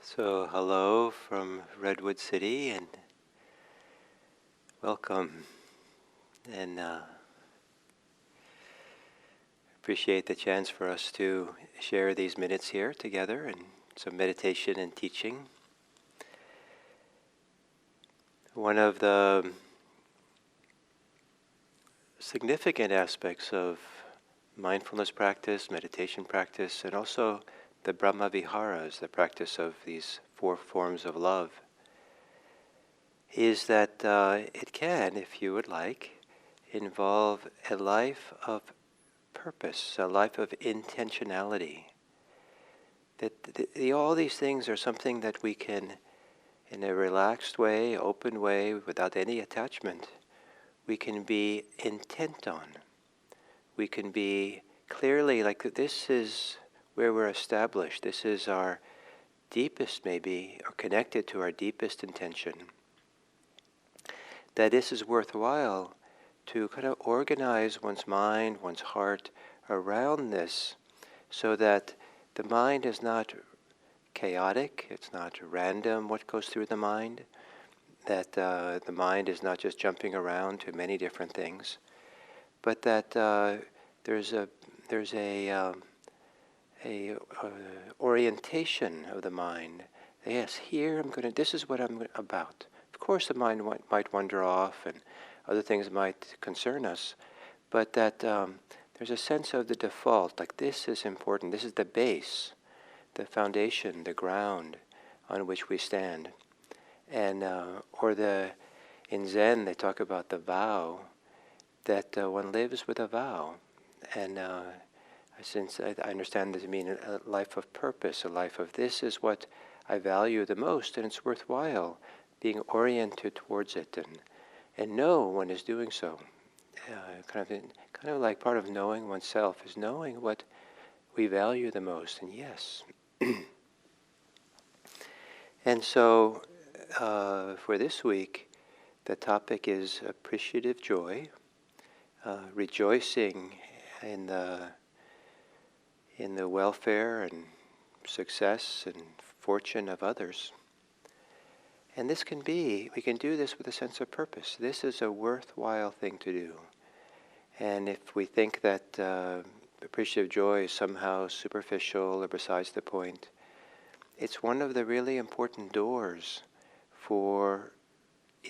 So hello from Redwood City and welcome, and appreciate the chance for us to share these minutes here together and some meditation and teaching. One of the significant aspects of mindfulness practice, meditation practice, and also the Brahmaviharas, the practice of these 4 forms of love, is that it can, if you would like, involve a life of purpose, a life of intentionality. That all these things are something that we can, in a relaxed way, open way, without any attachment, we can be intent on. We can be clearly like, this is where we're established. This is our deepest, maybe, or connected to our deepest intention. That this is worthwhile to kind of organize one's mind, one's heart around this, so that the mind is not chaotic, it's not random what goes through the mind, that the mind is not just jumping around to many different things, but that there's a orientation of the mind. Yes, here this is what I'm about. Of course the mind might wander off and other things might concern us, but that there's a sense of the default, like this is important, this is the base, the foundation, the ground on which we stand. And in Zen they talk about the vow, that one lives with a vow. And since I understand this to mean a life of purpose, a life of this is what I value the most, and it's worthwhile being oriented towards it, and know one is doing so. Kind of like part of knowing oneself is knowing what we value the most, and yes. And so for this week, the topic is appreciative joy, rejoicing in the welfare and success and fortune of others. And we can do this with a sense of purpose. This is a worthwhile thing to do. And if we think that appreciative joy is somehow superficial or besides the point, it's one of the really important doors for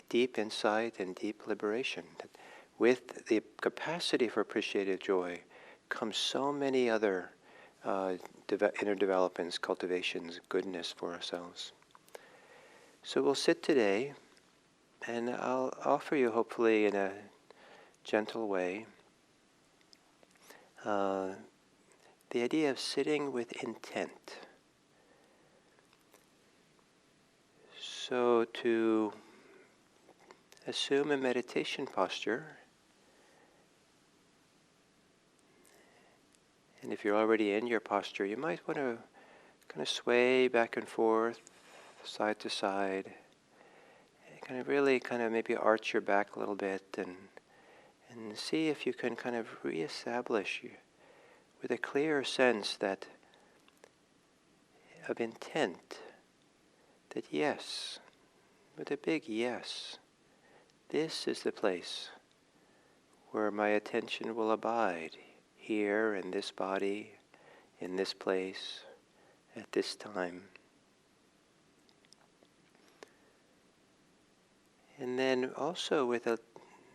deep insight and deep liberation. With the capacity for appreciative joy comes so many other inner developments, cultivations, goodness for ourselves. So we'll sit today, and I'll offer you, hopefully in a gentle way, the idea of sitting with intent. So to assume a meditation posture, and if you're already in your posture, you might want to kind of sway back and forth, side to side, and maybe arch your back a little bit, and see if you can kind of reestablish with a clear sense that of intent, that yes, with a big yes, this is the place where my attention will abide, here in this body, in this place, at this time. And then also with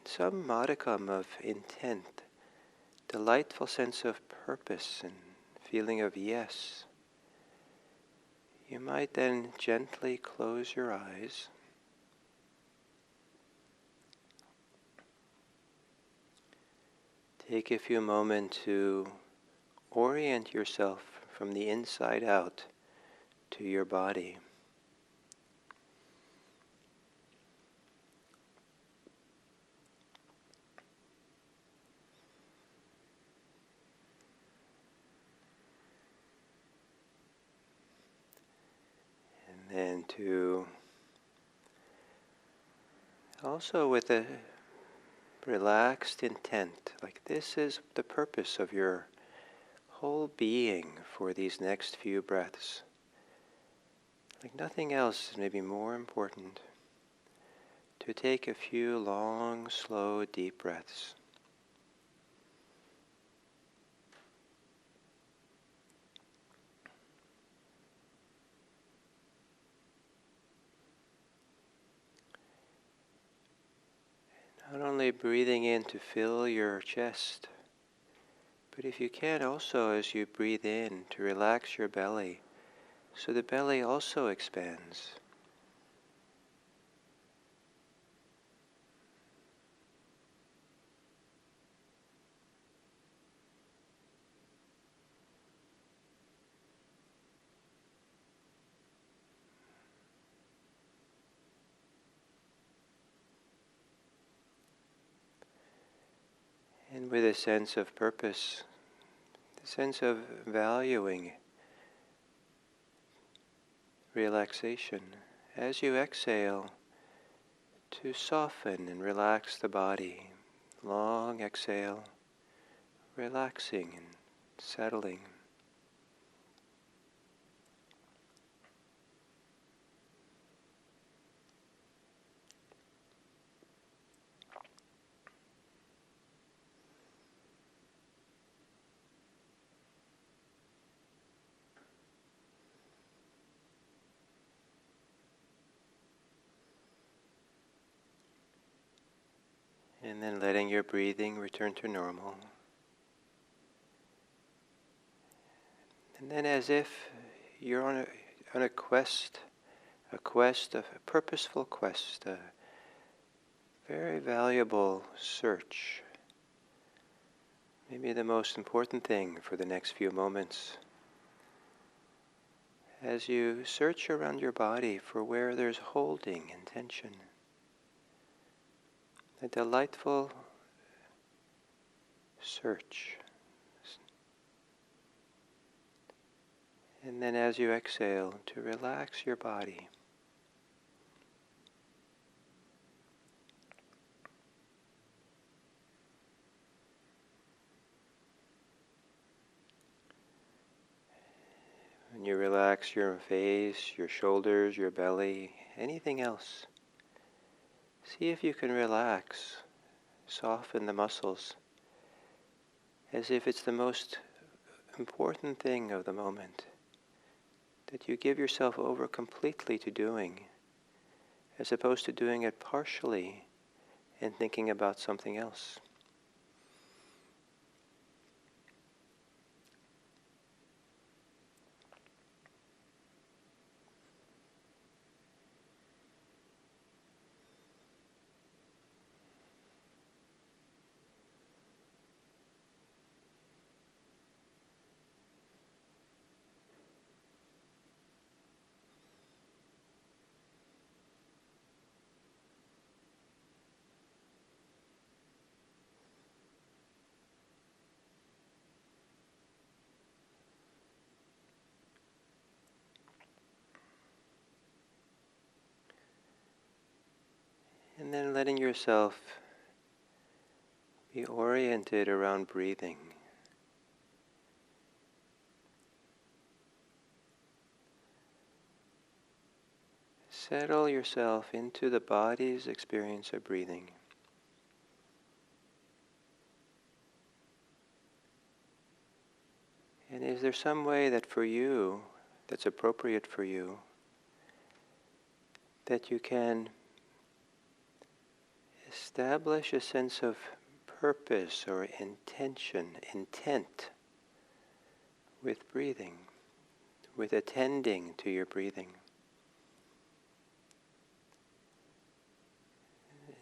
some modicum of intent, delightful sense of purpose and feeling of yes, you might then gently close your eyes. Take a few moments to orient yourself from the inside out to your body. And then to also with a relaxed intent, like this is the purpose of your whole being for these next few breaths. like nothing else is maybe more important, to take a few long, slow, deep breaths. Not only breathing in to fill your chest, but if you can also, as you breathe in, to relax your belly, so the belly also expands. And with a sense of purpose, the sense of valuing relaxation, as you exhale, to soften and relax the body. Long exhale, relaxing and settling. And then letting your breathing return to normal. And then as if you're on a quest, a purposeful quest, a very valuable search. Maybe the most important thing for the next few moments. As you search around your body for where there's holding and tension. A delightful search. And then as you exhale, to relax your body. When you relax your face, your shoulders, your belly, anything else, see if you can relax, soften the muscles, as if it's the most important thing of the moment, that you give yourself over completely to doing, as opposed to doing it partially and thinking about something else. And then letting yourself be oriented around breathing. Settle yourself into the body's experience of breathing. And is there some way that for you, that's appropriate for you, that you can establish a sense of purpose or intent with breathing, with attending to your breathing?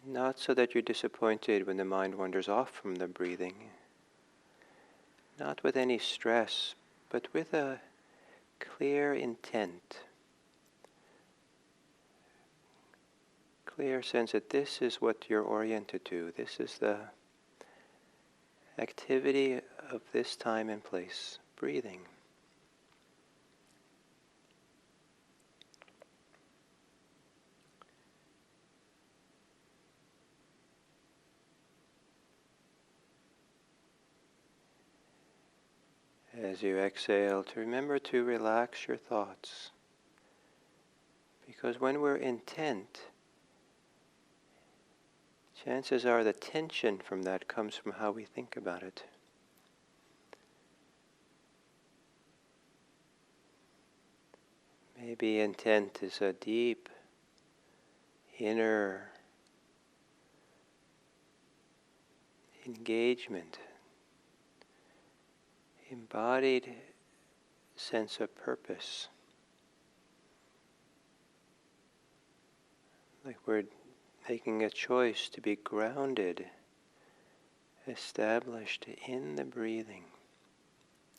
Not so that you're disappointed when the mind wanders off from the breathing, not with any stress, but with a clear intent, clear sense that this is what you're oriented to, this is the activity of this time and place, breathing. As you exhale, to remember to relax your thoughts. Because when we're intent, chances are the tension from that comes from how we think about it. Maybe intent is a deep, inner engagement, embodied sense of purpose. Like we're making a choice to be grounded, established in the breathing,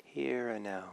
here and now.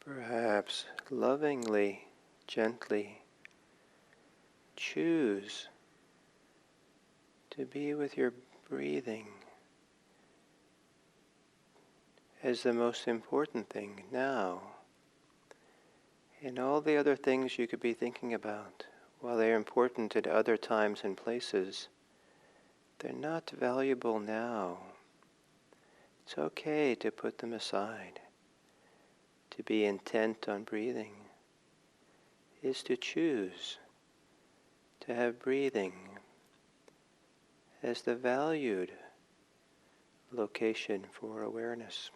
Perhaps lovingly, gently choose to be with your breathing as the most important thing now. And all the other things you could be thinking about, while they're important at other times and places, they're not valuable now. It's okay to put them aside. To be intent on breathing is to choose to have breathing as the valued location for awareness.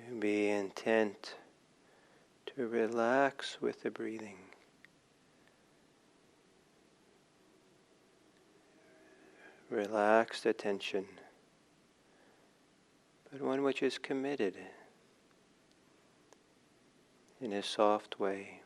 To be intent to relax with the breathing. Relaxed attention, but one which is committed in a soft way.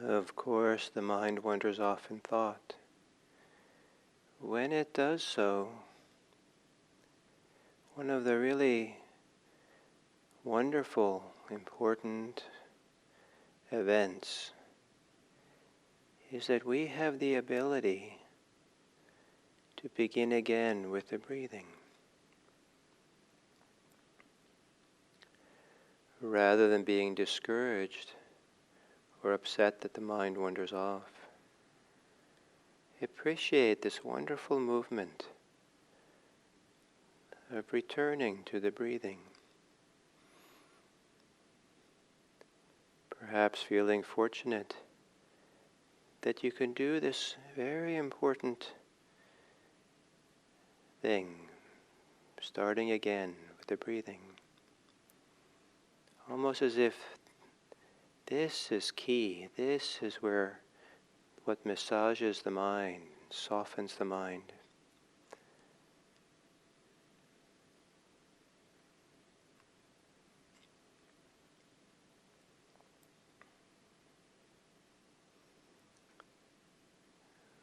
Of course, the mind wanders off in thought. When it does so, one of the really wonderful, important events is that we have the ability to begin again with the breathing. Rather than being discouraged or upset that the mind wanders off, appreciate this wonderful movement of returning to the breathing. Perhaps feeling fortunate that you can do this very important thing, starting again with the breathing. Almost as if this is key, this is where what massages the mind, softens the mind.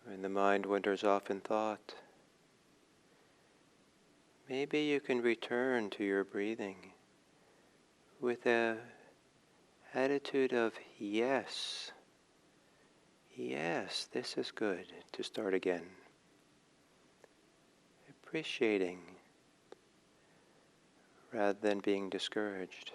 When the mind wanders off in thought, maybe you can return to your breathing with an attitude of yes, yes, this is good, to start again. Appreciating rather than being discouraged.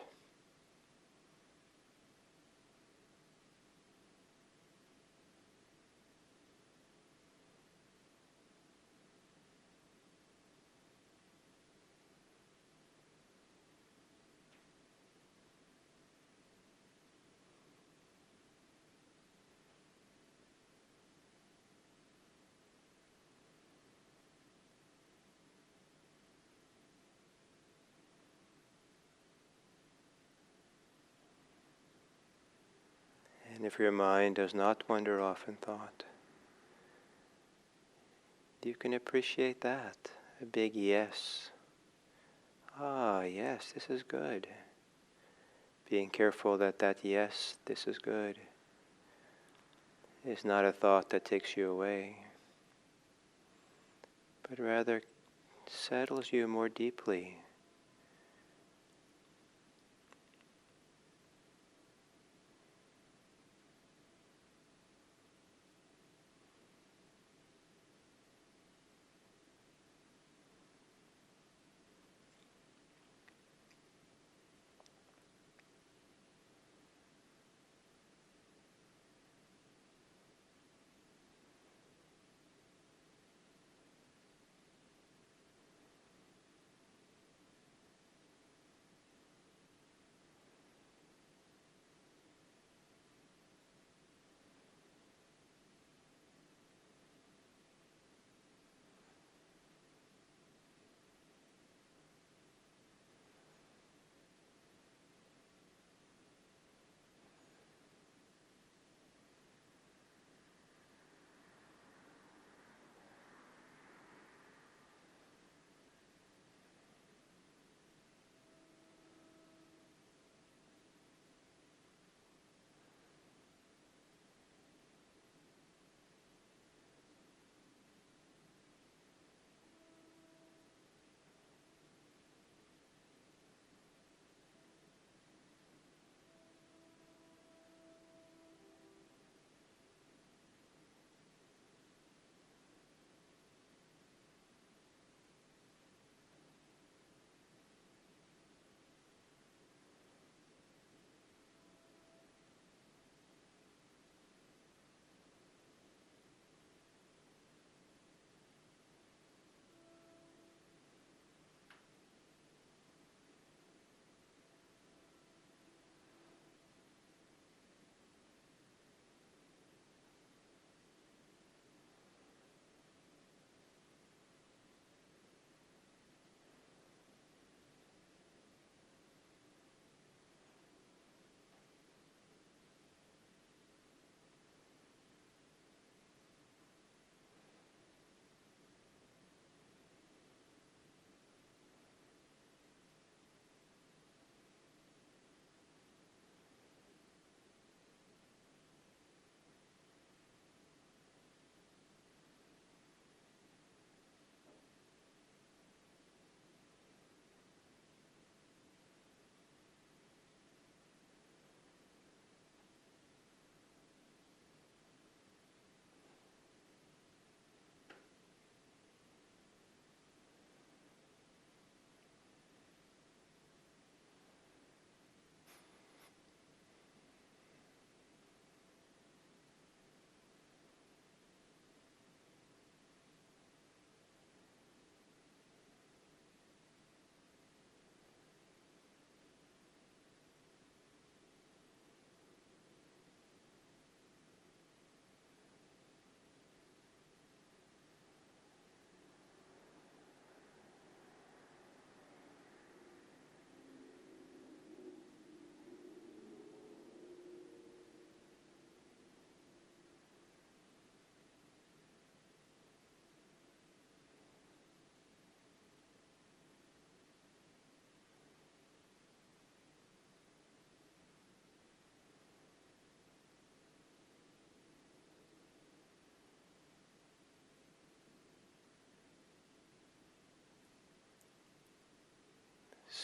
And if your mind does not wander off in thought, you can appreciate that, a big yes. Ah, yes, this is good. Being careful that that yes, this is good, is not a thought that takes you away, but rather settles you more deeply.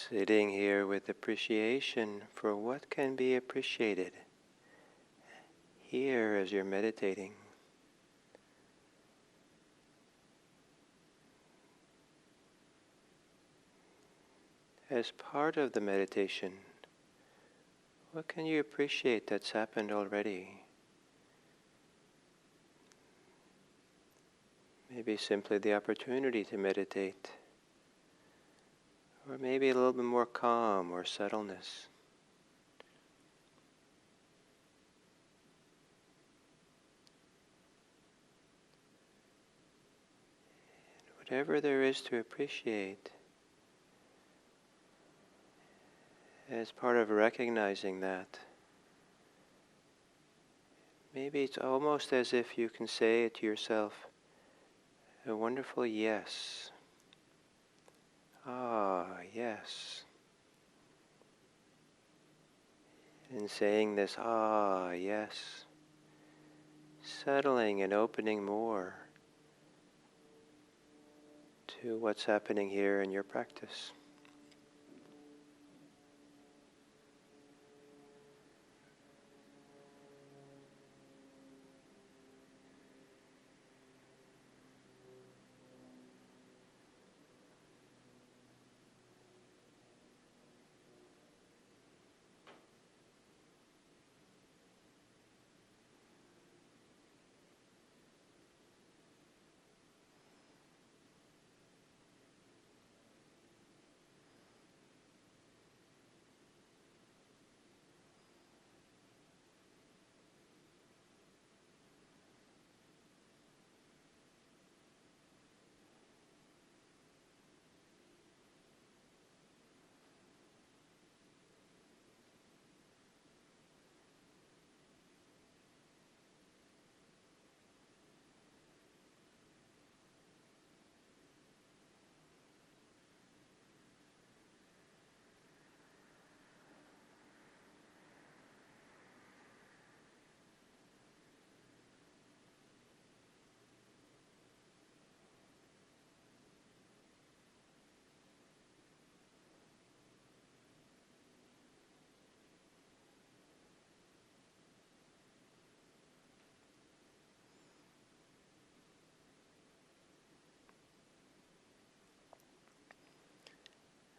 Sitting here with appreciation for what can be appreciated here as you're meditating. As part of the meditation, what can you appreciate that's happened already? Maybe simply the opportunity to meditate, or maybe a little bit more calm or subtleness. Whatever there is to appreciate, as part of recognizing that, maybe it's almost as if you can say it to yourself, a wonderful yes. Ah, yes. In saying this, ah, yes, settling and opening more to what's happening here in your practice.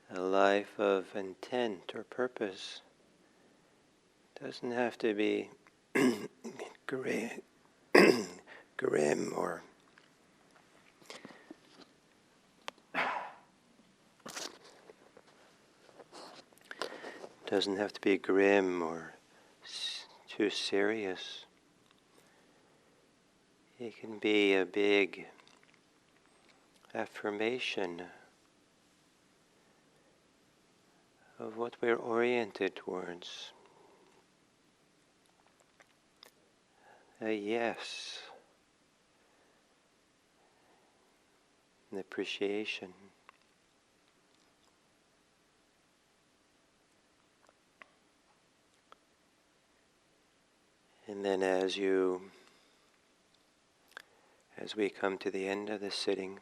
A life of intent or purpose doesn't have to be grim, grim or doesn't have to be grim or too serious. It can be a big affirmation of what we're oriented towards. A yes, an appreciation. And then as we come to the end of the sitting,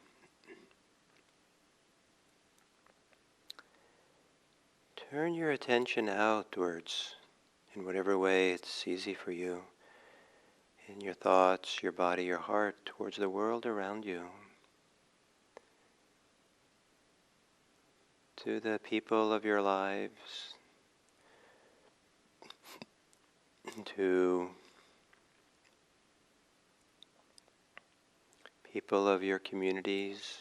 turn your attention outwards in whatever way it's easy for you, in your thoughts, your body, your heart, towards the world around you, to the people of your lives, to people of your communities,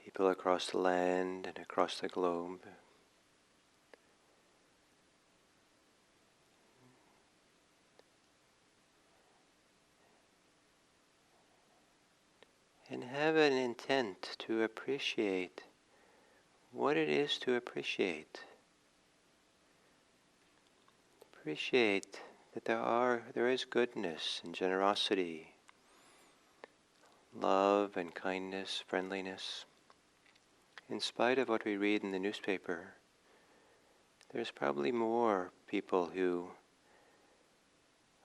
people across the land and across the globe. And have an intent to appreciate what it is to appreciate. Appreciate that there is goodness and generosity, love and kindness, friendliness. In spite of what we read in the newspaper, there's probably more people who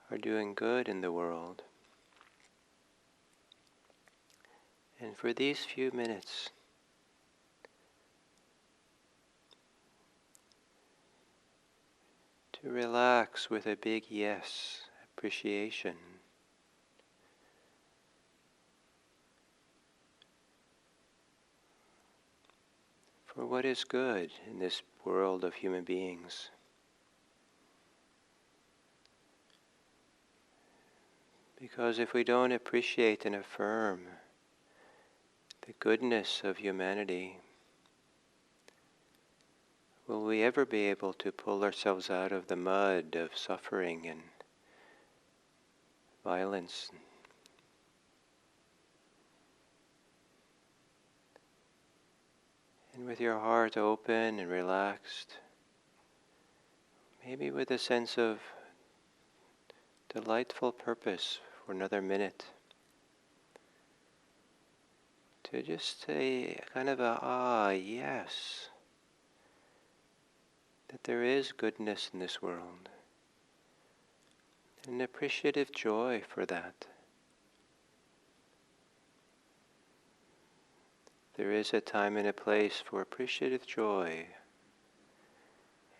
are doing good in the world. And for these few minutes, to relax with a big yes, appreciation. For what is good in this world of human beings. Because if we don't appreciate and affirm the goodness of humanity, will we ever be able to pull ourselves out of the mud of suffering and violence? And with your heart open and relaxed, maybe with a sense of delightful purpose for another minute, to just say kind of yes, that there is goodness in this world, an appreciative joy for that. There is a time and a place for appreciative joy,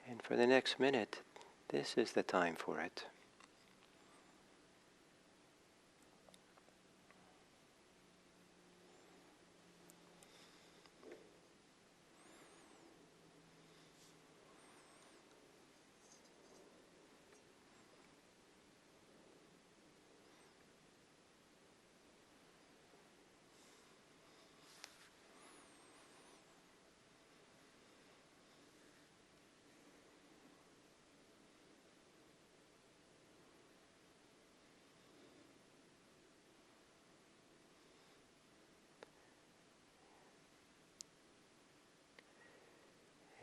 and for the next minute, this is the time for it.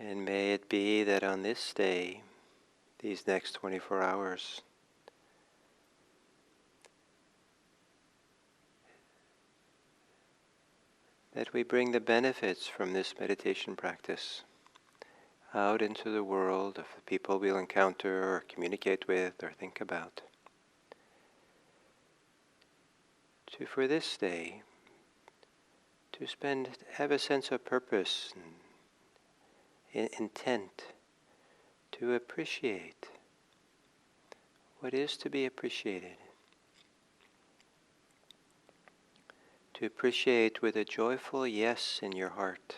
And may it be that on this day, these next 24 hours, that we bring the benefits from this meditation practice out into the world of the people we'll encounter or communicate with or think about. For this day, to have a sense of purpose and intent to appreciate what is to be appreciated. To appreciate with a joyful yes in your heart.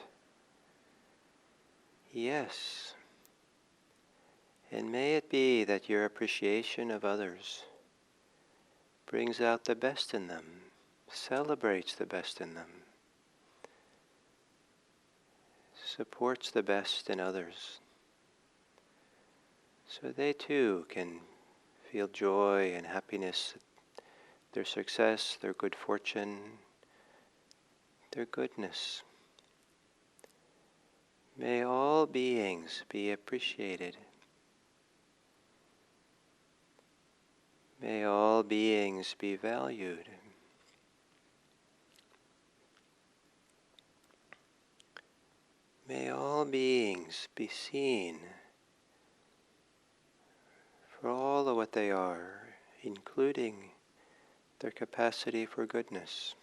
Yes. And may it be that your appreciation of others brings out the best in them, celebrates the best in them, supports the best in others, so they too can feel joy and happiness, their success, their good fortune, their goodness. May all beings be appreciated. May all beings be valued. May all beings be seen for all of what they are, including their capacity for goodness.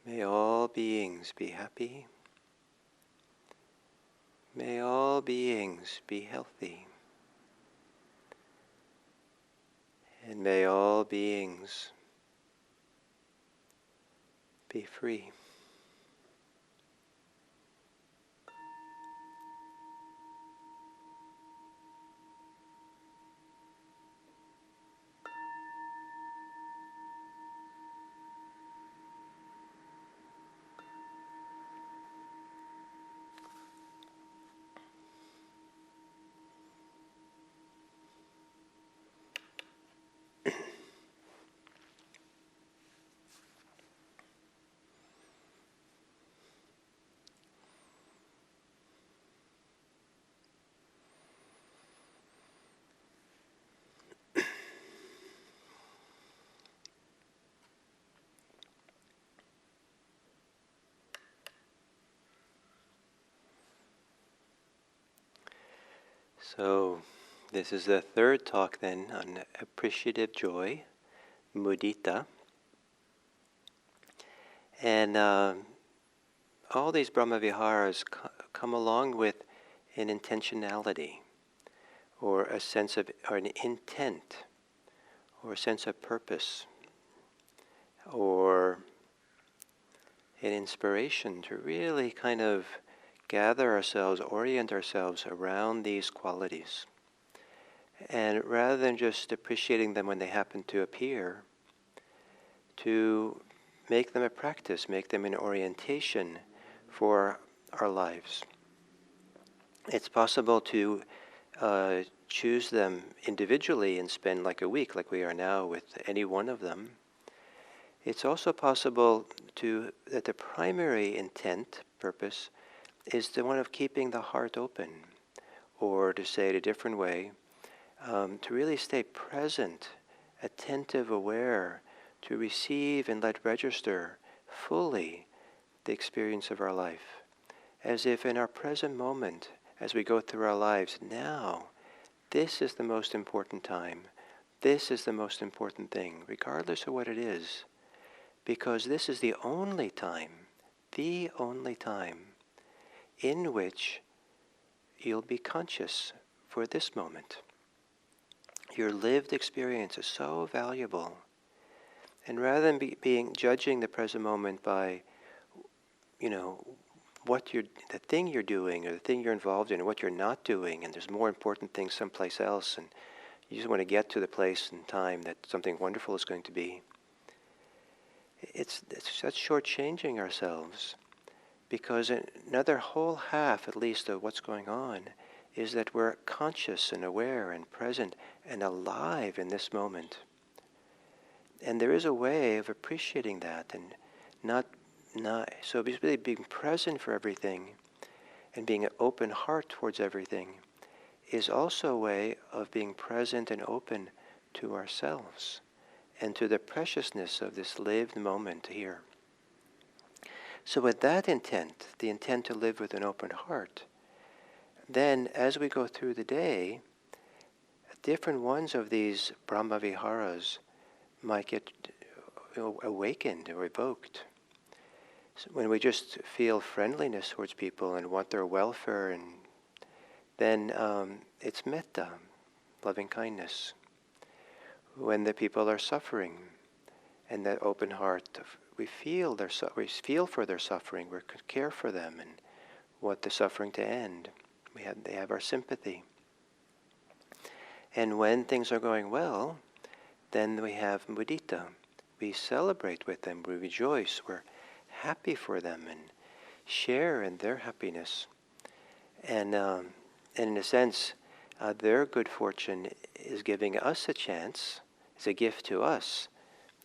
May all beings be happy. May all beings be healthy. And may all beings be free. So, this is the third talk then on appreciative joy, Mudita. And all these Brahmaviharas come along with an intentionality, or a sense of, or an intent, or a sense of purpose, or an inspiration to really kind of gather ourselves, orient ourselves around these qualities. And rather than just appreciating them when they happen to appear, to make them a practice, make them an orientation for our lives. It's possible to choose them individually and spend like a week, like we are now, with any one of them. It's also possible that the primary intent, purpose, is the one of keeping the heart open, or to say it a different way, to really stay present, attentive, aware, to receive and let register fully the experience of our life, as if in our present moment, as we go through our lives now, this is the most important time, this is the most important thing, regardless of what it is, because this is the only time in which you'll be conscious for this moment. Your lived experience is so valuable. And rather than judging the present moment by, the thing you're doing, or the thing you're involved in, or what you're not doing, and there's more important things someplace else, and you just want to get to the place and time that something wonderful is going to be. It's such shortchanging ourselves, because another whole half, at least, of what's going on is that we're conscious and aware and present and alive in this moment. And there is a way of appreciating that, and so really being present for everything and being an open heart towards everything is also a way of being present and open to ourselves and to the preciousness of this lived moment here. So with that intent, the intent to live with an open heart, then as we go through the day, different ones of these Brahmaviharas might get awakened or evoked. So when we just feel friendliness towards people and want their welfare, and then it's metta, loving kindness. When the people are suffering, and that open heart, we feel for their suffering, we care for them and want the suffering to end. They have our sympathy. And when things are going well, then we have mudita. We celebrate with them, we rejoice, we're happy for them and share in their happiness. And in a sense, their good fortune is giving us a chance, it's a gift to us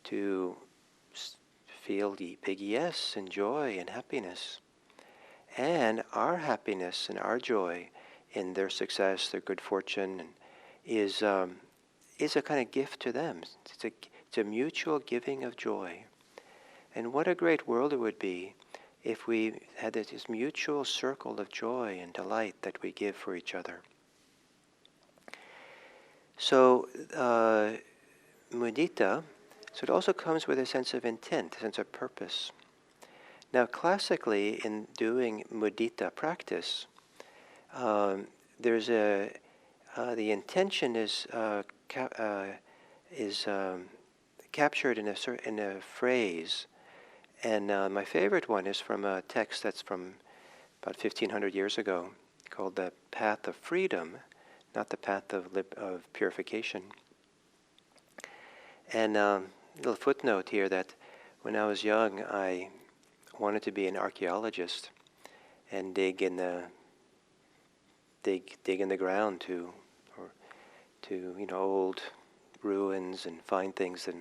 to feel the big yes and joy and happiness. And our happiness and our joy in their success, their good fortune, is a kind of gift to them. It's a mutual giving of joy. And what a great world it would be if we had this mutual circle of joy and delight that we give for each other. So, mudita, so it also comes with a sense of intent, a sense of purpose. Now, classically, in doing mudita practice, there's the intention is captured in a phrase, and my favorite one is from a text that's from about 1,500 years ago, called the Path of Freedom, not the Path of Purification. And a little footnote here that when I was young, I wanted to be an archaeologist and dig in the ground to old ruins and find things that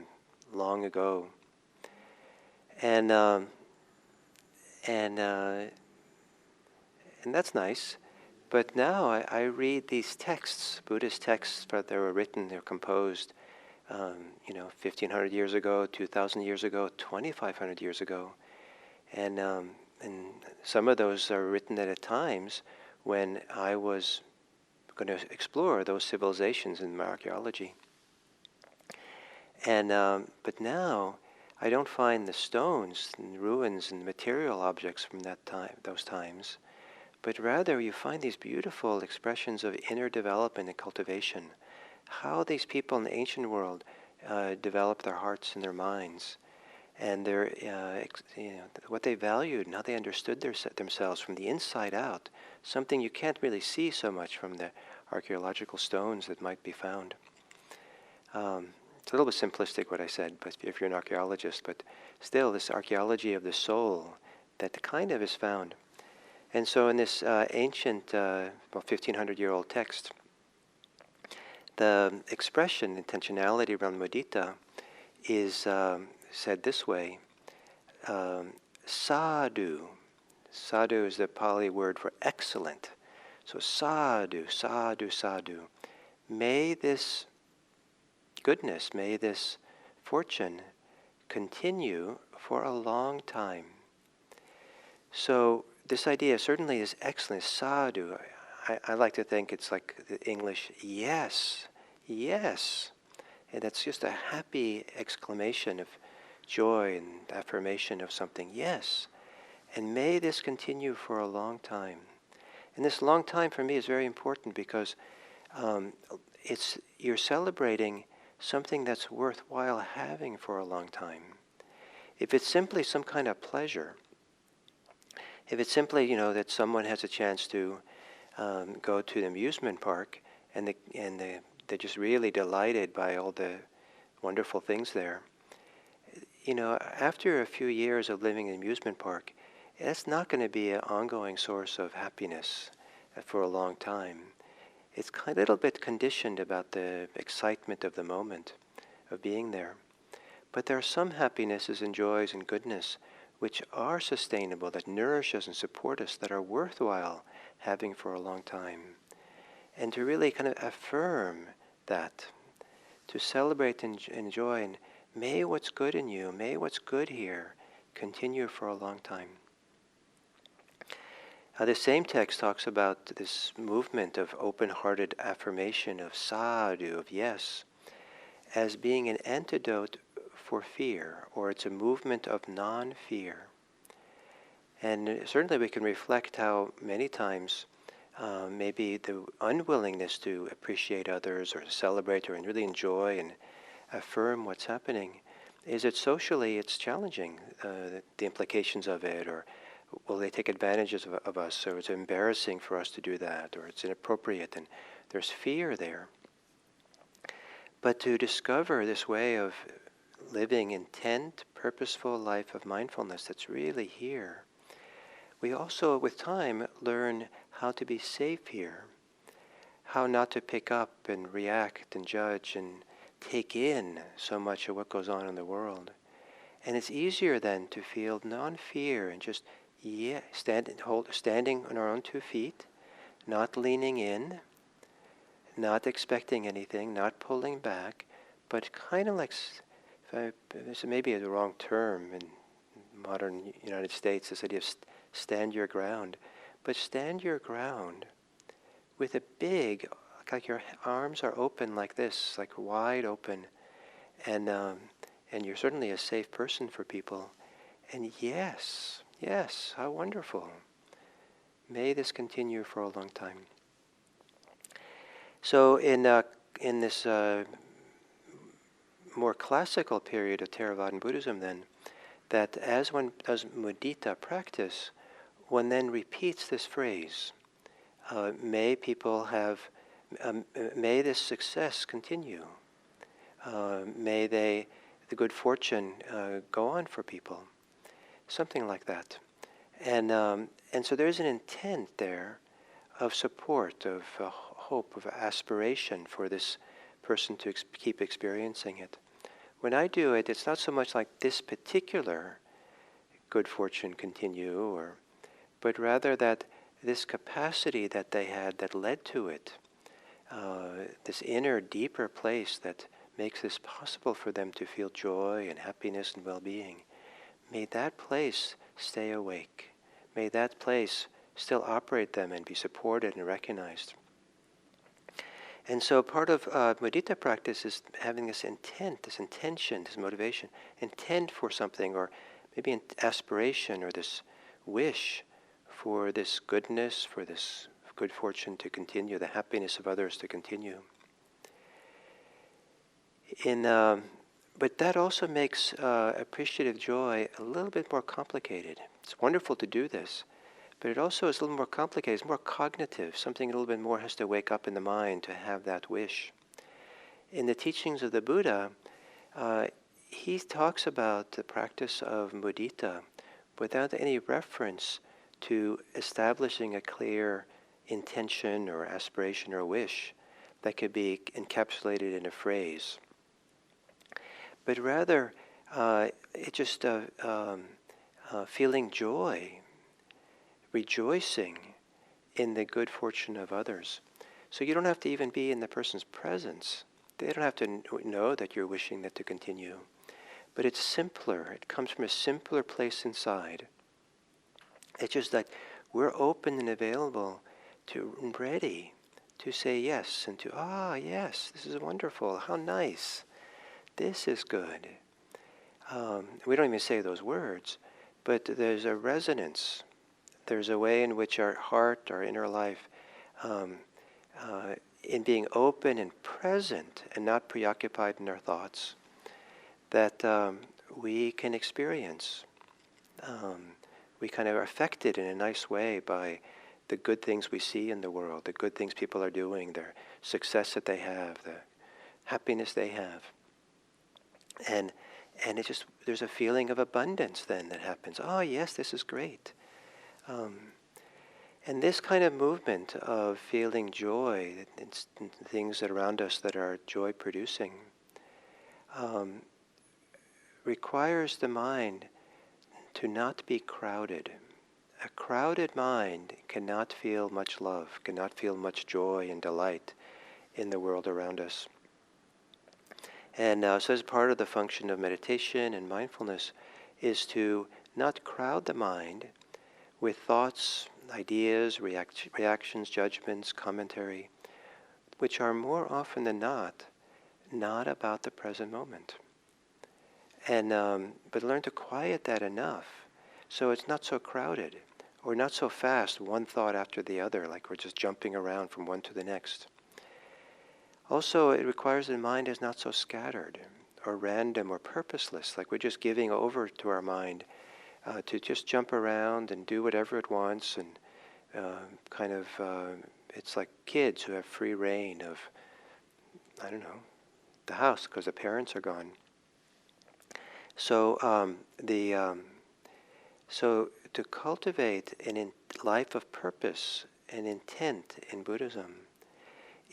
long ago. And that's nice. But now I read these texts, Buddhist texts, that they were written, they're composed, 1,500 years ago, 2,000 years ago, 2,500 years ago. And some of those are written at times when I was going to explore those civilizations in my archaeology. And but now I don't find the stones and ruins and material objects from that time, those times, but rather you find these beautiful expressions of inner development and cultivation. How these people in the ancient world developed their hearts and their minds, and their what they valued and how they understood themselves from the inside out, something you can't really see so much from the archaeological stones that might be found. It's a little bit simplistic what I said, but if you're an archaeologist, but still this archaeology of the soul that kind of is found. And so in this ancient, 1500-year-old text, the expression, intentionality around mudita is said this way, sadhu. Sadhu is the Pali word for excellent. So sadhu, sadhu, sadhu. May this goodness, may this fortune continue for a long time. So this idea certainly is excellent. Sadhu, I like to think it's like the English, yes, yes. And that's just a happy exclamation of joy and affirmation of something. Yes. And may this continue for a long time. And this long time for me is very important because you're celebrating something that's worthwhile having for a long time. If it's simply some kind of pleasure, if it's simply, that someone has a chance to go to the amusement park and they're just really delighted by all the wonderful things there, after a few years of living in an amusement park, that's not going to be an ongoing source of happiness for a long time. It's a little bit conditioned about the excitement of the moment of being there. But there are some happinesses and joys and goodness which are sustainable, that nourish us and support us, that are worthwhile having for a long time. And to really kind of affirm that, to celebrate and enjoy, and may what's good in you, may what's good here continue for a long time. The same text talks about this movement of open-hearted affirmation of sadhu, of yes, as being an antidote for fear, or it's a movement of non-fear. And certainly we can reflect how many times maybe the unwillingness to appreciate others or to celebrate or really enjoy and affirm what's happening is that socially it's challenging, the implications of it, or will they take advantages of us, or it's embarrassing for us to do that, or it's inappropriate, and there's fear there. But to discover this way of living intent, purposeful life of mindfulness that's really here, we also, with time, learn how to be safe here, how not to pick up and react and judge and take in so much of what goes on in the world. And it's easier then to feel non-fear and just standing on our own 2 feet, not leaning in, not expecting anything, not pulling back, but kind of like, this may be the wrong term in modern United States, this idea of stand your ground, but stand your ground with a big, like your arms are open like this, like wide open, and you're certainly a safe person for people. And yes, how wonderful. May this continue for a long time. So in this more classical period of Theravadan Buddhism then, that as one does mudita practice, one then repeats this phrase, may people have, may this success continue. May the good fortune go on for people. Something like that. And so there's an intent there of support, of hope, of aspiration for this person to keep experiencing it. When I do it, it's not so much like this particular good fortune continue, but rather that this capacity that they had that led to it, this inner, deeper place that makes this possible for them to feel joy and happiness and well-being, may that place stay awake. May that place still operate them and be supported and recognized. And so part of mudita practice is having this intent, this intention, this motivation, intent for something, or maybe an aspiration or this wish for this goodness, for this good fortune to continue, the happiness of others to continue. But that also makes appreciative joy a little bit more complicated. It's wonderful to do this, but it also is a little more complicated. It's more cognitive. Something a little bit more has to wake up in the mind to have that wish. In the teachings of the Buddha, he talks about the practice of mudita without any reference to establishing a clear intention or aspiration or wish that could be encapsulated in a phrase. But rather, it just feeling joy, rejoicing in the good fortune of others. So you don't have to even be in the person's presence. They don't have to know that you're wishing that to continue. But it's simpler. It comes from a simpler place inside. It's just that we're open and available to, and ready to say yes and to, yes, this is wonderful. How nice. This is good. We don't even say those words, but there's a resonance. There's a way in which our heart, our inner life, in being open and present and not preoccupied in our thoughts, that we can experience. We kind of are affected in a nice way by the good things we see in the world, the good things people are doing, their success that they have, the happiness they have. And it just, there's a feeling of abundance then that happens. Oh yes, this is great. And this kind of movement of feeling joy in things that are around us that are joy producing requires the mind to not be crowded. A crowded mind cannot feel much love, cannot feel much joy and delight in the world around us. And so as part of the function of meditation and mindfulness is to not crowd the mind with thoughts, ideas, reactions, judgments, commentary, which are more often than not about the present moment. And but learn to quiet that enough so it's not so crowded or not so fast, one thought after the other, like we're just jumping around from one to the next. Also, it requires the mind is not so scattered or random or purposeless, like we're just giving over to our mind to just jump around and do whatever it wants, and it's like kids who have free reign of, the house because the parents are gone. So so to cultivate a life of purpose and intent in Buddhism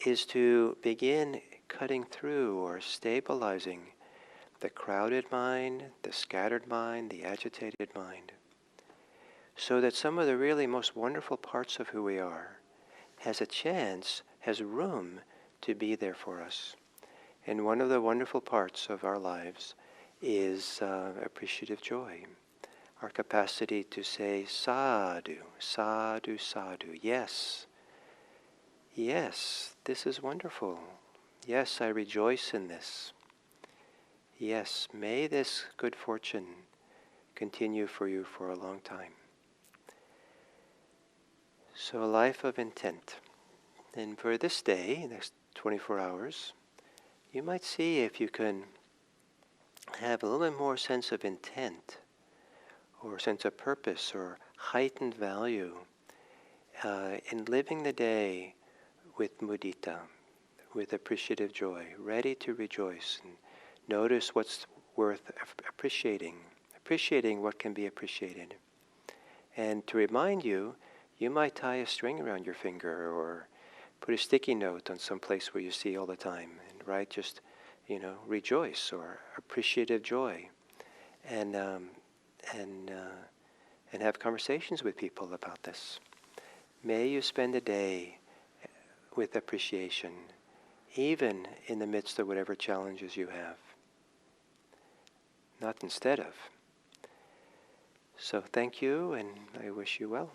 is to begin cutting through or stabilizing the crowded mind, the scattered mind, the agitated mind, so that some of the really most wonderful parts of who we are has a chance, has room to be there for us. And one of the wonderful parts of our lives is appreciative joy, our capacity to say sadhu, sadhu, sadhu, yes. Yes, this is wonderful. Yes, I rejoice in this. Yes, may this good fortune continue for you for a long time. So a life of intent. And for this day, next 24 hours, you might see if you can have a little bit more sense of intent or sense of purpose or heightened value in living the day with mudita, with appreciative joy, ready to rejoice and notice what's worth appreciating what can be appreciated. And to remind you, you might tie a string around your finger or put a sticky note on some place where you see all the time and write just, rejoice or appreciative joy, and have conversations with people about this. May you spend a day with appreciation, even in the midst of whatever challenges you have. Not instead of. So thank you, and I wish you well.